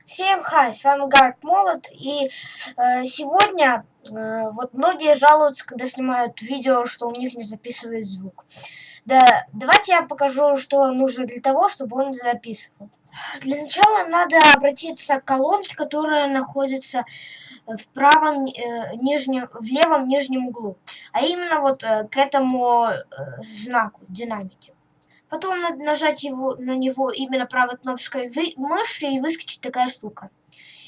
Всем хай, с вами Гард Молот, и сегодня вот многие жалуются, когда снимают видео, что у них не записывает звук. Да, давайте я покажу, что нужно для того, чтобы он записывал. Для начала надо обратиться к колонке, которая находится в правом нижнем, в левом нижнем углу, а именно вот к этому знаку динамики. Потом надо нажать на него именно правой кнопкой мыши и выскочит такая штука.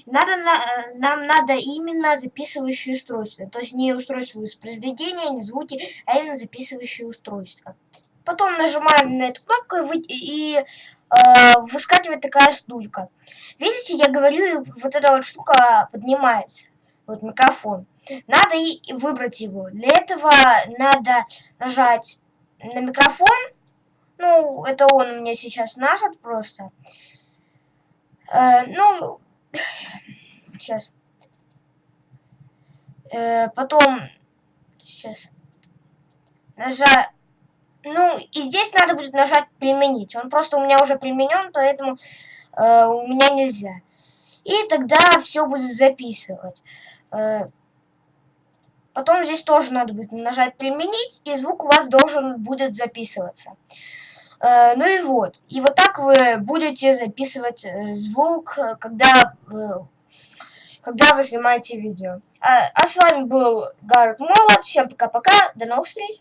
Нам надо именно записывающее устройство. То есть не устройство воспроизведения, не звуки, а именно записывающее устройство. Потом нажимаем на эту кнопку и выскакивает такая штука. Видите, я говорю, и вот эта вот штука поднимается. Вот микрофон. Надо и выбрать его. Для этого надо нажать на микрофон. Ну, это он у меня сейчас нажат просто. Ну, сейчас. Потом, сейчас, нажать. Ну, и здесь надо будет нажать применить. Он просто у меня уже применен, поэтому у меня нельзя. И тогда все будет записывать. Потом здесь тоже надо будет нажать применить, и звук у вас должен будет записываться. Ну и вот. И вот так вы будете записывать звук, когда вы снимаете видео. А с вами был Гард Молот. Всем пока-пока. До новых встреч.